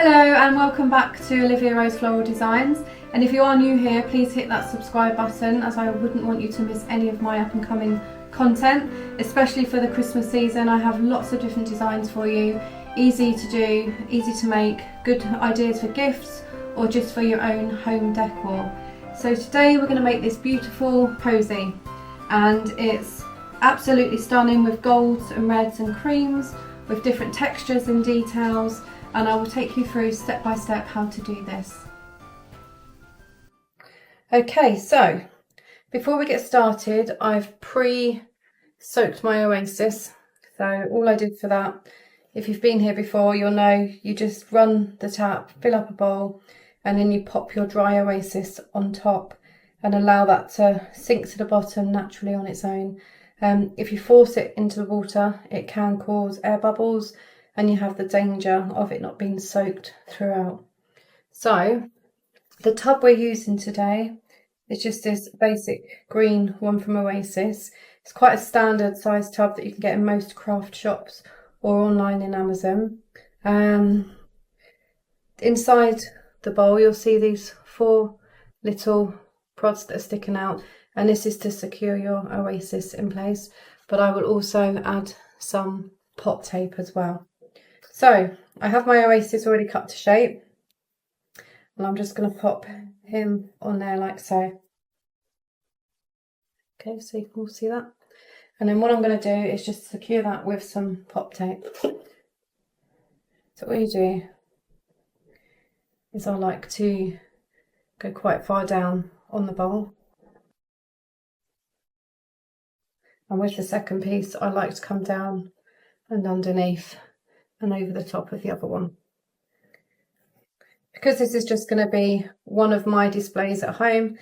Hello and welcome back to Olivia Rose Floral Designs, and if you are new here, please hit that subscribe button, as I wouldn't want you to miss any of my up and coming content, especially for the Christmas season. I have lots of different designs for you, easy to do, easy to make, good ideas for gifts or just for your own home decor. So today we're going to make this beautiful posy, and it's absolutely stunning with golds and reds and creams with different textures and details, and I will take you through step by step how to do this. Okay, so before we get started, I've pre-soaked my oasis. So all I did for that, if you've been here before, you'll know you just run the tap, fill up a bowl, and then you pop your dry oasis on top and allow that to sink to the bottom naturally on its own. If you force it into the water, it can cause air bubbles and you have the danger of it not being soaked throughout. So the tub we're using today is just this basic green one from Oasis. It's quite a standard size tub that you can get in most craft shops or online in Amazon. Inside the bowl you'll see these 4 little prods that are sticking out, and this is to secure your oasis in place, but I will also add some pop tape as well. So I have my oasis already cut to shape, and I'm just going to pop him on there like so. Okay, so you can all see that. And then what I'm going to do is just secure that with some pop tape. So what you do is I like to go quite far down on the bowl, and with the second piece I like to come down and underneath and over the top of the other one. Because this is just going to be one of my displays at home,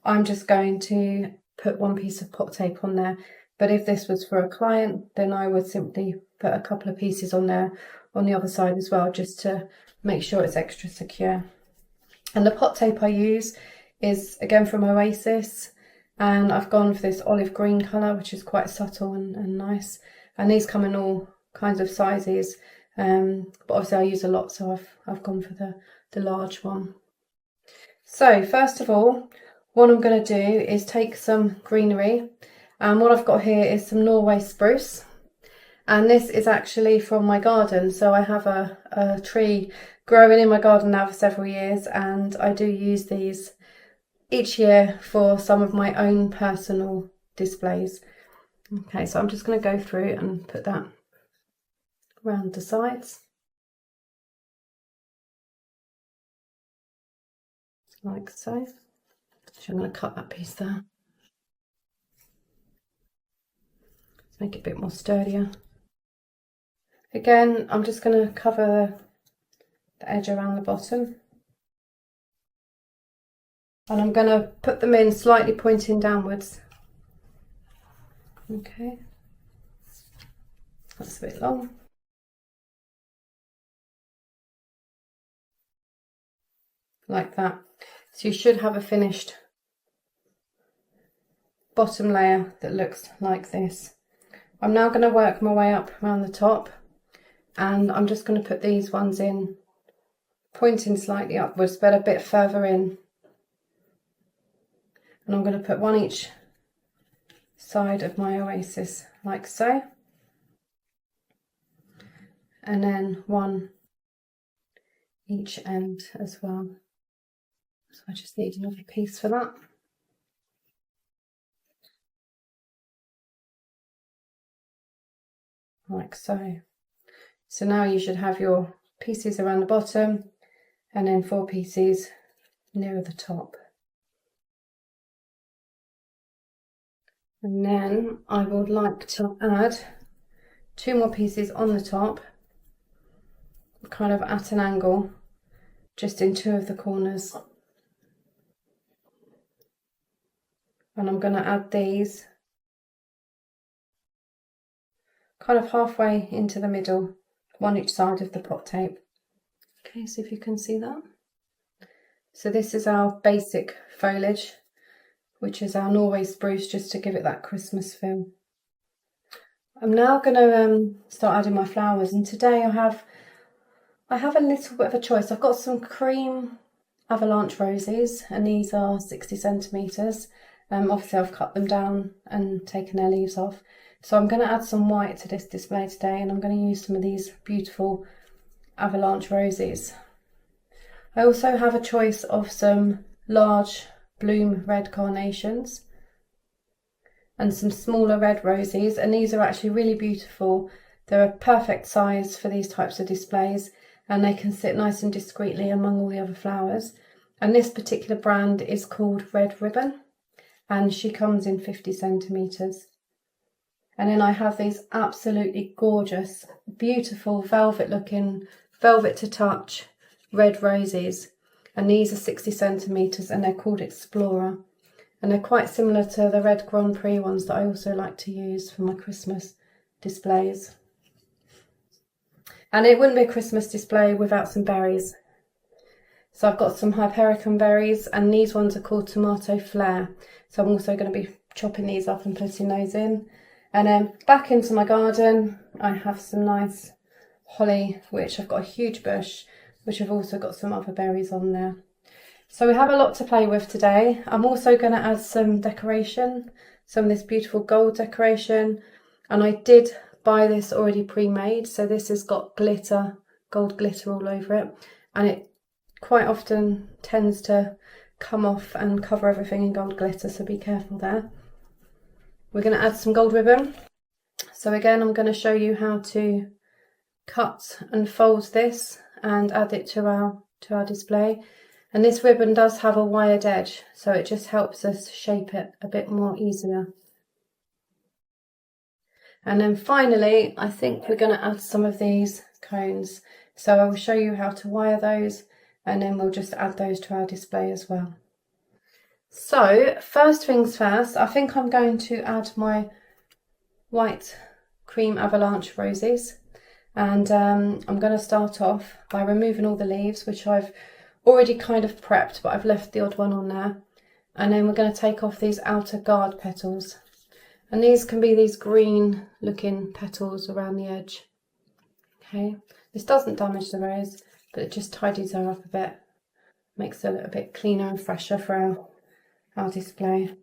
I'm just going to put one piece of pop tape on there, but if this was for a client, then I would simply put a couple of pieces on there on the other side as well, just to make sure it's extra secure. And the pop tape I use is again from Oasis, and I've gone for this olive green colour, which is quite subtle and nice, and these come in all kinds of sizes. But obviously I use a lot, so I've gone for the large one. So first of all, what I'm going to do is take some greenery, and what I've got here is some Norway spruce, and this is actually from my garden. So I have a tree growing in my garden now for several years, and I do use these each year for some of my own personal displays. Okay, so I'm just going to go through and put that around the sides like so. So I'm going to cut that piece there to make it a bit more sturdier. Again, I'm just going to cover the edge around the bottom, and I'm going to put them in slightly pointing downwards. Okay, that's a bit long. Like that. So you should have a finished bottom layer that looks like this. I'm now going to work my way up around the top, and I'm just going to put these ones in pointing slightly upwards, but a bit further in, and I'm going to put one each side of my oasis like so, and then one each end as well. So I just need another piece for that. Like so. So now you should have your pieces around the bottom, and then 4 pieces nearer the top. And then I would like to add 2 more pieces on the top, kind of at an angle, just in 2 of the corners. And I'm going to add these kind of halfway into the middle, one each side of the pop tape. Okay, so if you can see that. So this is our basic foliage, which is our Norway spruce, just to give it that Christmas feel. I'm now going to start adding my flowers, and today I have I have a little bit of a choice. I've got some cream avalanche roses, and these are 60 centimetres. Obviously I've cut them down and taken their leaves off. So I'm going to add some white to this display today, and I'm going to use some of these beautiful avalanche roses. I also have a choice of some large bloom red carnations and some smaller red roses, and these are actually really beautiful. They're a perfect size for these types of displays, and they can sit nice and discreetly among all the other flowers. And this particular brand is called Red Ribbon, and she comes in 50 centimetres. And then I have these absolutely gorgeous, beautiful velvet to touch red roses, and these are 60 centimetres and they're called Explorer, and they're quite similar to the red Grand Prix ones that I also like to use for my Christmas displays. And it wouldn't be a Christmas display without some berries. So I've got some Hypericum berries, and these ones are called Tomato Flare. So I'm also going to be chopping these up and putting those in. And then back into my garden, I have some nice holly, which I've got a huge bush, which I've also got some other berries on there. So we have a lot to play with today. I'm also going to add some decoration, some of this beautiful gold decoration. And I did buy this already pre-made, so this has got glitter, gold glitter all over it, and it quite often tends to come off and cover everything in gold glitter, so be careful there. We're going to add some gold ribbon. So again, I'm going to show you how to cut and fold this and add it to our display. And this ribbon does have a wired edge, so it just helps us shape it a bit more easier. And then finally, I think we're going to add some of these cones. So I will show you how to wire those, and then we'll just add those to our display as well. So first things first, I think I'm going to add my white cream avalanche roses. And I'm going to start off by removing all the leaves, which I've already kind of prepped, but I've left the odd one on there. And then we're going to take off these outer guard petals. And these can be these green looking petals around the edge. Okay, this doesn't damage the rose, but it just tidies her up a bit, makes it a little bit cleaner and fresher for our display.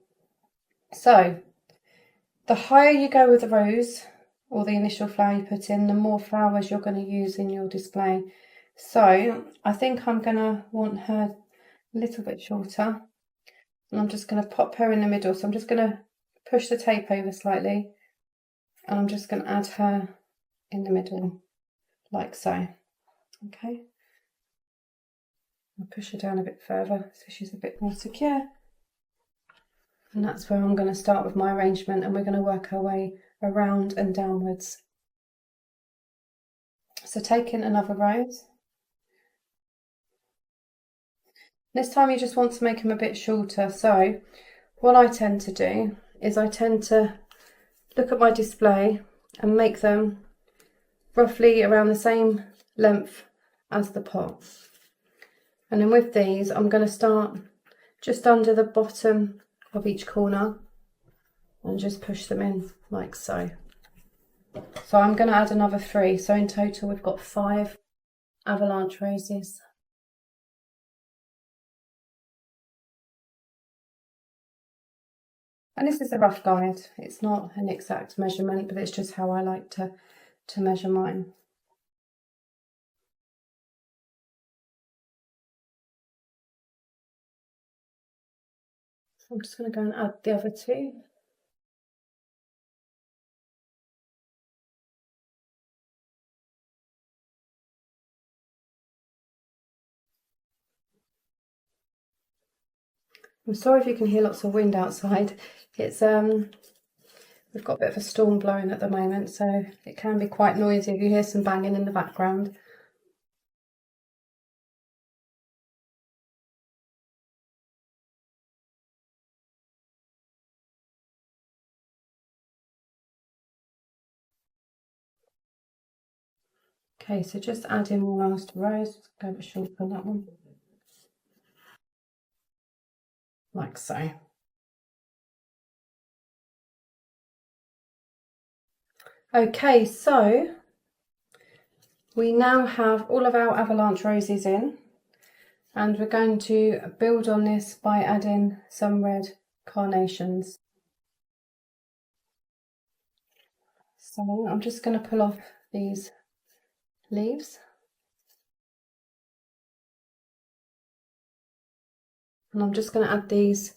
So the higher you go with the rose, or the initial flower you put in, the more flowers you're going to use in your display. So I think I'm going to want her a little bit shorter, and I'm just going to pop her in the middle. So I'm just going to push the tape over slightly, and I'm just going to add her in the middle like so. Okay, I'll push her down a bit further so she's a bit more secure, and that's where I'm going to start with my arrangement, and we're going to work our way around and downwards. So taking another rose, this time you just want to make them a bit shorter. So what I tend to do is I tend to look at my display and make them roughly around the same length as the pot. And then with these, I'm going to start just under the bottom of each corner and just push them in like so. So I'm going to add another 3. So in total, we've got 5 avalanche roses. And this is a rough guide. It's not an exact measurement, but it's just how I like to measure mine. So I'm just going to go and add the other 2. I'm sorry if you can hear lots of wind outside. It's we've got a bit of a storm blowing at the moment, so it can be quite noisy if you hear some banging in the background. Okay, so just add in one last rose, go a bit short on that one, like so. Okay, so We now have all of our avalanche roses in, and we're going to build on this by adding some red carnations. So I'm just going to pull off these leaves. And I'm just going to add these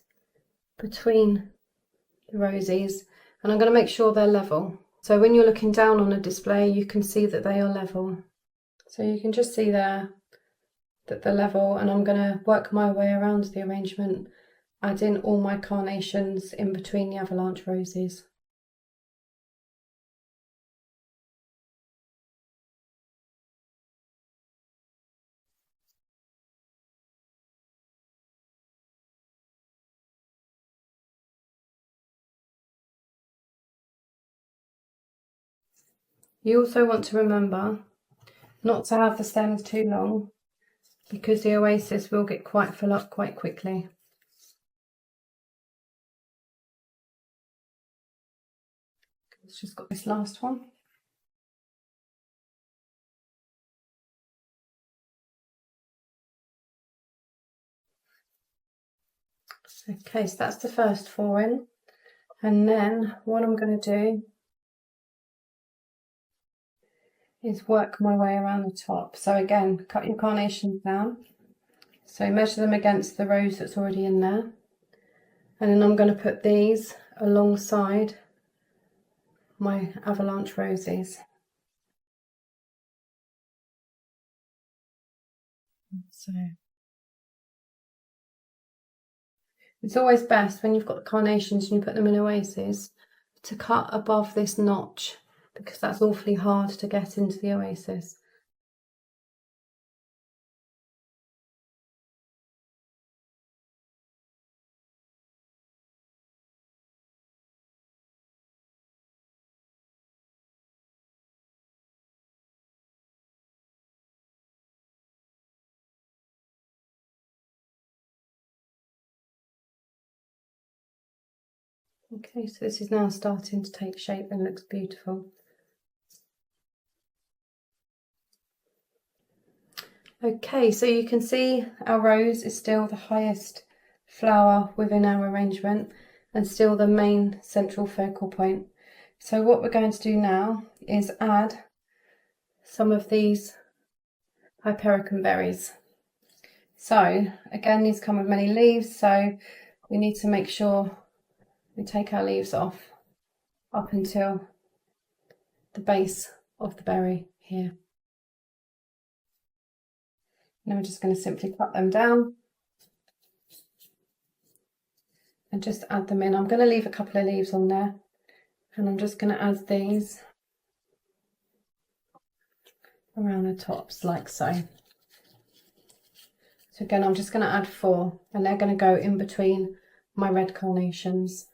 between the roses, and I'm going to make sure they're level. So when you're looking down on a display, you can see that they are level. So you can just see there that they're level, and I'm going to work my way around the arrangement, add in all my carnations in between the avalanche roses. You also want to remember not to have the stems too long, because the oasis will get quite full up quite quickly. It's just got this last one. Okay, so that's the first 4 in, and then what I'm going to do is work my way around the top. So again, cut your carnations down, so measure them against the rose that's already in there, and then I'm going to put these alongside my avalanche roses. So it's always best when you've got the carnations and you put them in oasis to cut above this notch, because that's awfully hard to get into the oasis. Okay, so this is now starting to take shape and looks beautiful. Okay, so you can see our rose is still the highest flower within our arrangement and still the main central focal point. So what we're going to do now is add some of these hypericum berries. So again, these come with many leaves, so we need to make sure we take our leaves off up until the base of the berry here. Now we're just going to simply cut them down and just add them in. I'm going to leave a couple of leaves on there, and I'm just going to add these around the tops like so. So again, I'm just going to add 4, and they're going to go in between my red carnations.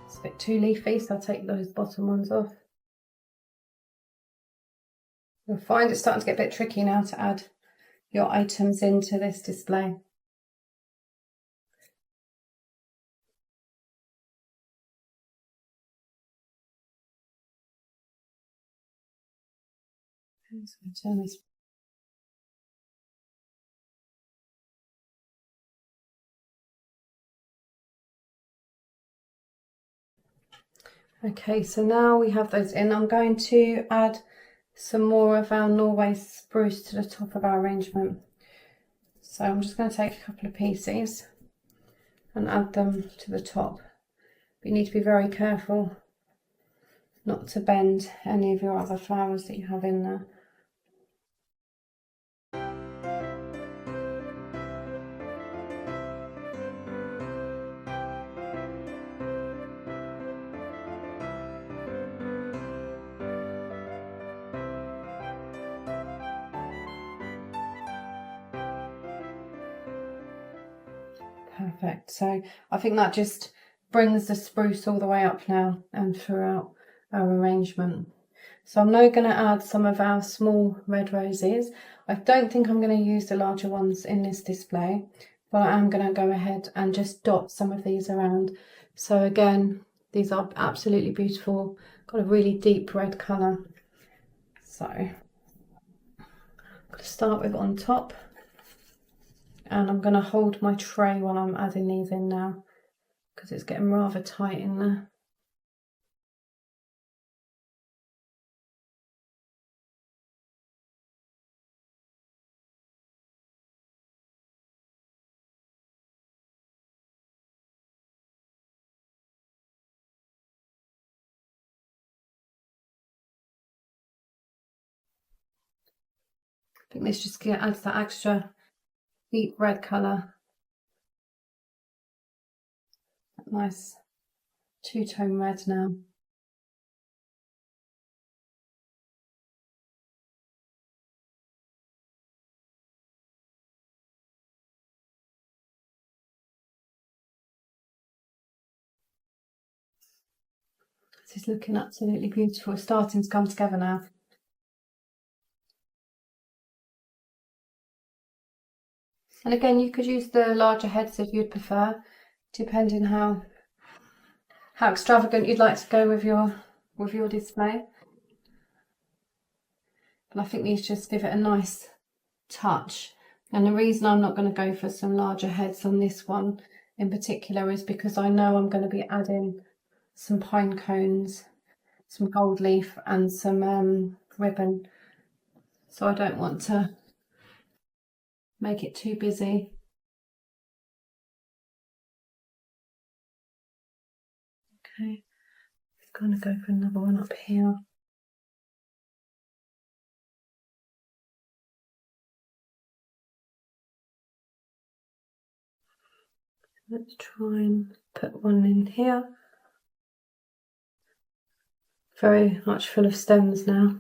It's a bit too leafy, so I'll take those bottom ones off. You'll find it's starting to get a bit tricky now to add your items into this display. So turn this. Okay, so now we have those in. I'm going to add some more of our Norway spruce to the top of our arrangement. So I'm just going to take a couple of pieces and add them to the top. But you need to be very careful not to bend any of your other flowers that you have in there. Perfect. So I think that just brings the spruce all the way up now and throughout our arrangement. So I'm now going to add some of our small red roses. I don't think I'm going to use the larger ones in this display, but I am going to go ahead and just dot some of these around. So again, these are absolutely beautiful, got a really deep red colour. So I'm going to start with on top, and I'm going to hold my tray while I'm adding these in now, because it's getting rather tight in there. I think this just adds that extra deep red colour. Nice two-tone red now. This is looking absolutely beautiful. It's starting to come together now. And again, you could use the larger heads if you'd prefer, depending how extravagant you'd like to go with your display. But I think these just give it a nice touch. And the reason I'm not going to go for some larger heads on this one in particular is because I know I'm going to be adding some pine cones, some gold leaf and some ribbon. So I don't want to make it too busy. Okay, I'm going to go for another one up here. Let's try and put one in here. Very much full of stems now.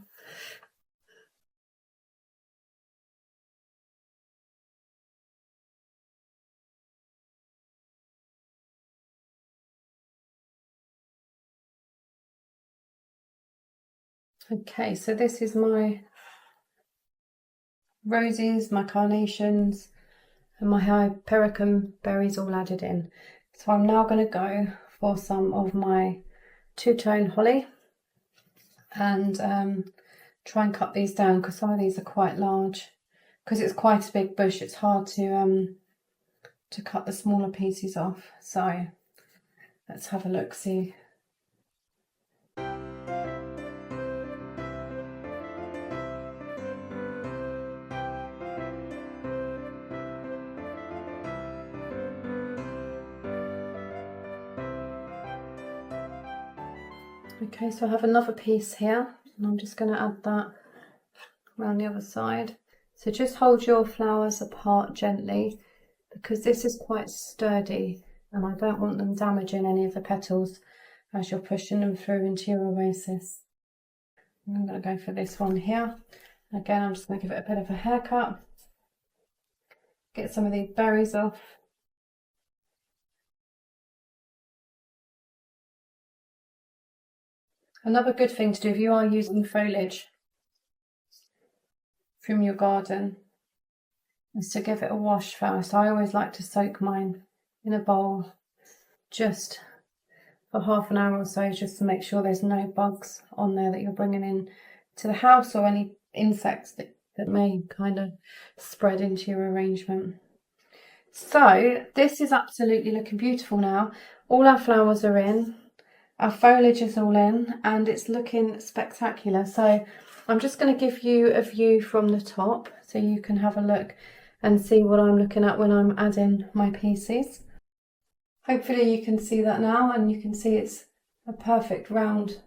Okay, so this is my roses, my carnations, and my hypericum berries all added in. So I'm now going to go for some of my two-tone holly and try and cut these down, because some of these are quite large. Because it's quite a big bush, it's hard to cut the smaller pieces off. So let's have a look, see. Okay, so I have another piece here, and I'm just going to add that around the other side. So just hold your flowers apart gently, because this is quite sturdy and I don't want them damaging any of the petals as you're pushing them through into your oasis. I'm going to go for this one here. Again, I'm just going to give it a bit of a haircut, get some of these berries off. Another good thing to do if you are using foliage from your garden is to give it a wash first. I always like to soak mine in a bowl just for half an hour or so, just to make sure there's no bugs on there that you're bringing in to the house, or any insects that may kind of spread into your arrangement. So this is absolutely looking beautiful now. All our flowers are in, our foliage is all in, and it's looking spectacular. So I'm just going to give you a view from the top so you can have a look and see what I'm looking at when I'm adding my pieces. Hopefully you can see that now, and you can see it's a perfect round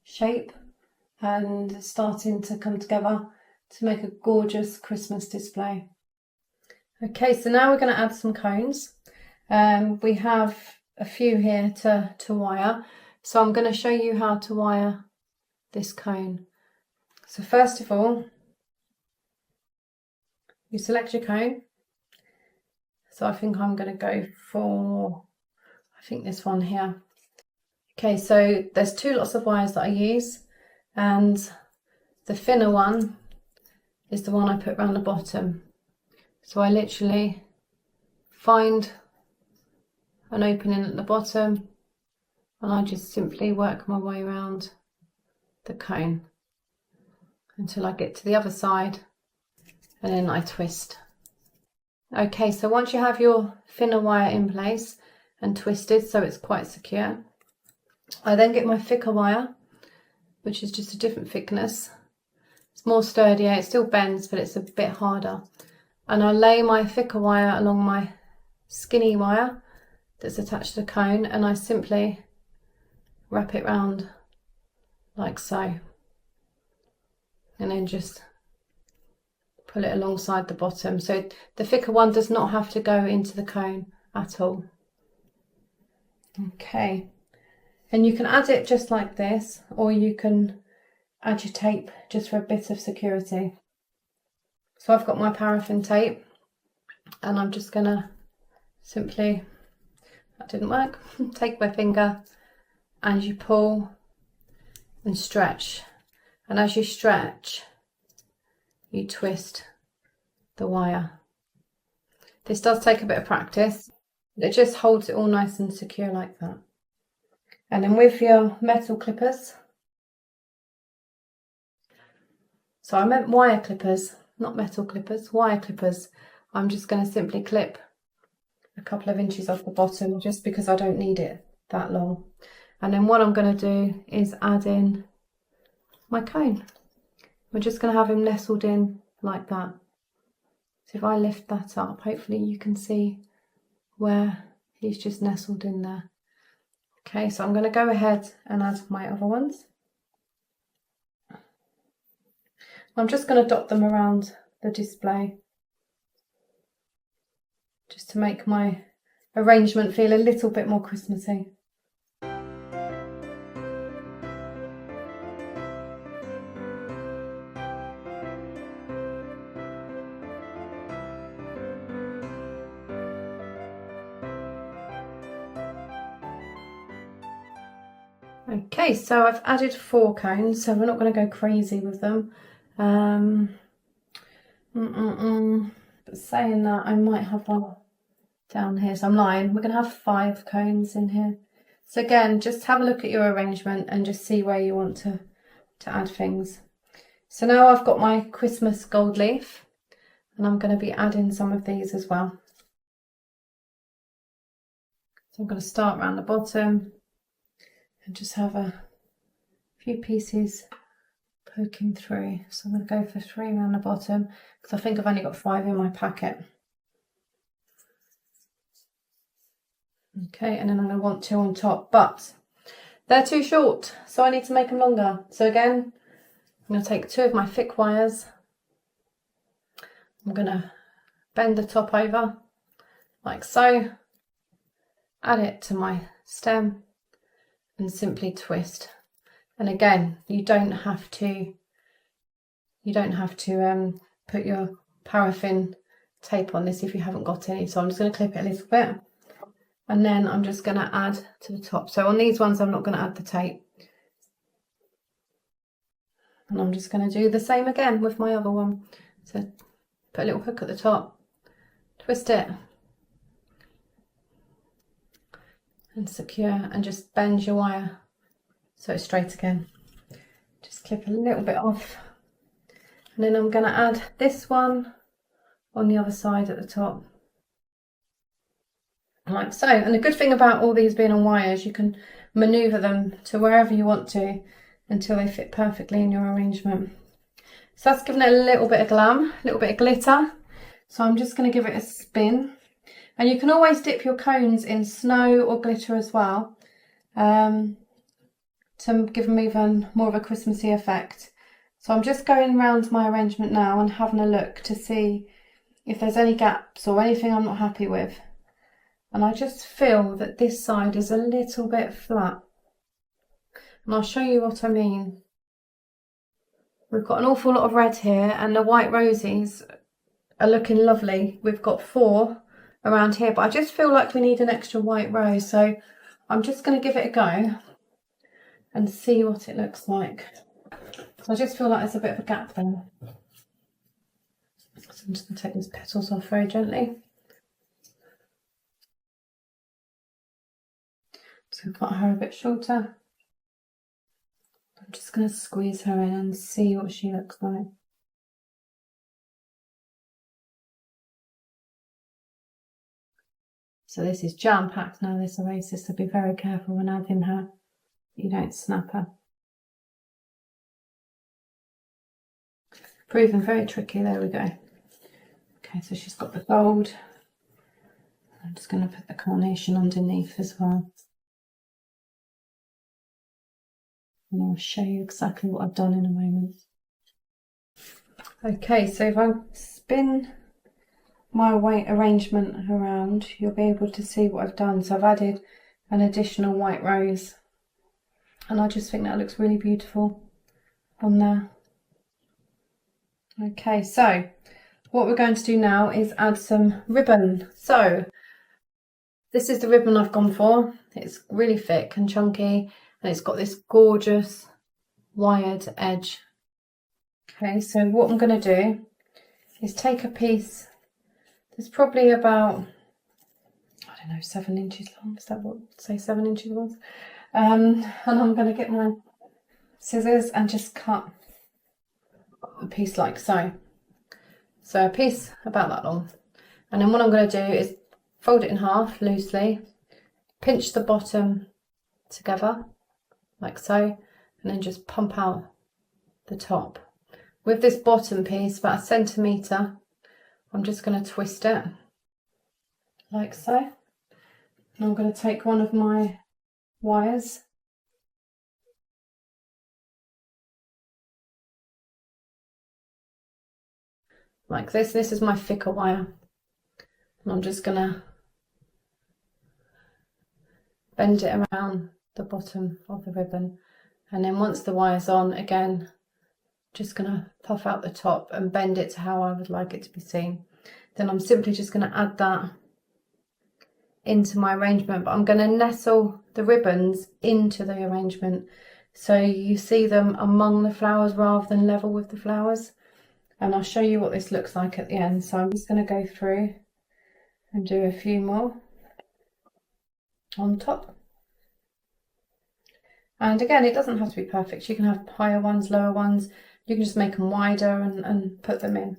shape and starting to come together to make a gorgeous Christmas display. Okay, so now we're going to add some cones. We have a few here to wire, so I'm going to show you how to wire this cone. So first of all, you select your cone, So I think I'm going to go for, I think this one here. Okay, so there's 2 lots of wires that I use, and the thinner one is the one I put around the bottom. So I literally find an opening at the bottom and I just simply work my way around the cone until I get to the other side, and then I twist. Okay, so once you have your thinner wire in place and twisted so it's quite secure, I then get my thicker wire, which is just a different thickness. It's more sturdier, it still bends, but it's a bit harder. And I lay my thicker wire along my skinny wire that's attached to the cone, and I simply wrap it round like so. And then just pull it alongside the bottom. So the thicker one does not have to go into the cone at all. Okay. And you can add it just like this, or you can add your tape just for a bit of security. So I've got my paraffin tape, and I'm just gonna simply, that didn't work, take my finger and you pull and stretch. And as you stretch, you twist the wire. This does take a bit of practice, but it just holds it all nice and secure like that. And then with your metal clippers, so I meant wire clippers, not metal clippers, wire clippers. I'm just going to simply clip a couple of inches off the bottom just because I don't need it that long. And then what I'm going to do is add in my cone. We're just going to have him nestled in like that. So if I lift that up, hopefully you can see where he's just nestled in there. Okay, so I'm going to go ahead and add my other ones. I'm just going to dot them around the display just to make my arrangement feel a little bit more Christmassy. Okay, so I've added 4 cones, so we're not going to go crazy with them. But saying that, I might have one down here, so I'm lying. We're going to have 5 cones in here. So again, just have a look at your arrangement and just see where you want to add things. So now I've got my Christmas gold leaf, and I'm going to be adding some of these as well. So I'm going to start around the bottom and just have a few pieces poking through. So I'm going to go for 3 around the bottom because I think I've only got 5 in my packet. Okay, and then I'm going to want 2 on top, but they're too short, so I need to make them longer. So again, I'm going to take 2 of my thick wires. I'm going to bend the top over like so, add it to my stem and simply twist. And again, you don't have to put your paraffin tape on this if you haven't got any. So I'm just going to clip it a little bit, and then I'm just going to add to the top. So on these ones I'm not going to add the tape, and I'm just going to do the same again with my other one. So put a little hook at the top, twist it and secure, and just bend your wire so it's straight again. Just clip a little bit off, and then I'm going to add this one on the other side at the top like so. And the good thing about all these being on wires, you can maneuver them to wherever you want to until they fit perfectly in your arrangement. So that's given it a little bit of glam, a little bit of glitter. So I'm just going to give it a spin. And you can always dip your cones in snow or glitter as well, to give them even more of a Christmassy effect. So I'm just going around my arrangement now and having a look to see if there's any gaps or anything I'm not happy with. And I just feel that this side is a little bit flat. And I'll show you what I mean. We've got an awful lot of red here, and the white roses are looking lovely. We've got 4 around here, but I just feel like we need an extra white rose, so I'm just going to give it a go and see what it looks like. So I just feel like there's a bit of a gap there. So I'm just going to take these petals off very gently. So I've got her a bit shorter. I'm just going to squeeze her in and see what she looks like. So this is jam-packed now, this oasis, so be very careful when adding her. You don't snap her. Proving very tricky, there we go. Okay, so she's got the gold. I'm just going to put the carnation underneath as well. And I'll show you exactly what I've done in a moment. Okay, so if I spin my white arrangement around, you'll be able to see what I've done. So I've added an additional white rose, and I just think that looks really beautiful on there. Okay, so what we're going to do now is add some ribbon. So this is the ribbon I've gone for. It's really thick and chunky, and it's got this gorgeous wired edge. Okay, so what I'm going to do is take a piece that's probably about, I don't know, 7 inches long. Is that what, say 7 inches long? And I'm going to get my scissors and just cut a piece like so. So a piece about that long. And then what I'm going to do is fold it in half loosely, pinch the bottom together like so, and then just pump out the top. With this bottom piece, about 1 centimetre, I'm just going to twist it like so. And I'm going to take one of my wires like this. This is my thicker wire. And I'm just going to bend it around the bottom of the ribbon. And then once the wire's on, again, just going to puff out the top and bend it to how I would like it to be seen. Then I'm simply just going to add that into my arrangement, but I'm going to nestle the ribbons into the arrangement so you see them among the flowers rather than level with the flowers. And I'll show you what this looks like at the end. So I'm just going to go through and do a few more on top. And again, it doesn't have to be perfect. You can have higher ones, lower ones. You can just make them wider and put them in.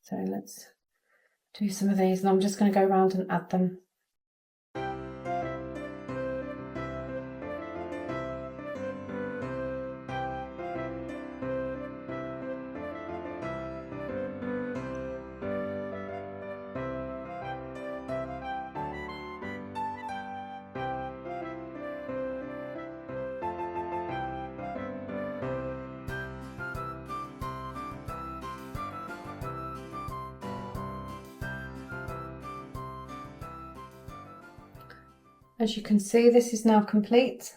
So let's do some of these, and I'm just going to go around and add them. As you can see, this is now complete,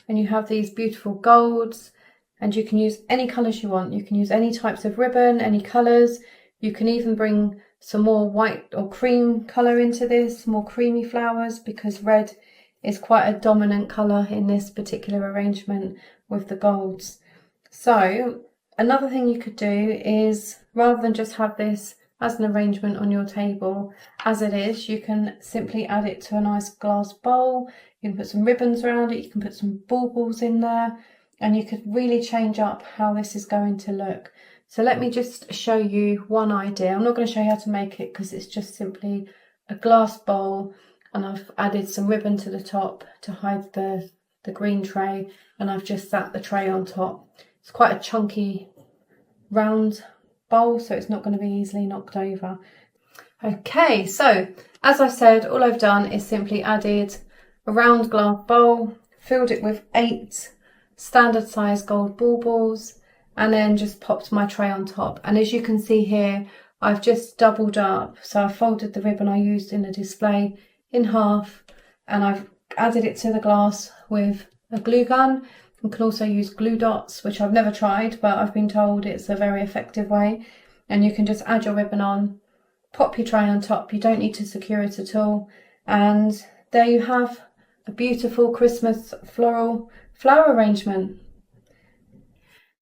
and you have these beautiful golds, and you can use any colours you want. You can use any types of ribbon, any colours. You can even bring some more white or cream colour into this, more creamy flowers, because red is quite a dominant colour in this particular arrangement with the golds. So another thing you could do is, rather than just have this as an arrangement on your table as it is, you can simply add it to a nice glass bowl. You can put some ribbons around it, you can put some baubles in there, and you could really change up how this is going to look. So let me just show you one idea. I'm not going to show you how to make it because it's just simply a glass bowl, and I've added some ribbon to the top to hide the green tray, and I've just sat the tray on top. It's quite a chunky round bowl, so it's not going to be easily knocked over. Okay, so as I said, all I've done is simply added a round glass bowl, filled it with 8 standard size gold baubles, and then just popped my tray on top. And as you can see here, I've just doubled up. So I folded the ribbon I used in the display in half, and I've added it to the glass with a glue gun. You can also use glue dots, which I've never tried, but I've been told it's a very effective way. and you can just add your ribbon on, pop your tray on top. You don't need to secure it at all, and there you have a beautiful Christmas floral flower arrangement.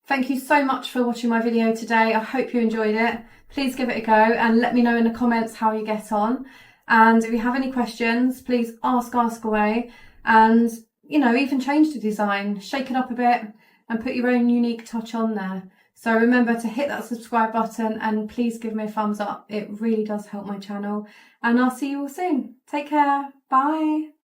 Thank you so much for watching my video today. I hope you enjoyed it. Please give it a go and let me know in the comments how you get on. And if you have any questions, please ask away, and even change the design, shake it up a bit and put your own unique touch on there. So remember to hit that subscribe button and please give me a thumbs up. It really does help my channel, and I'll see you all soon. Take care. Bye.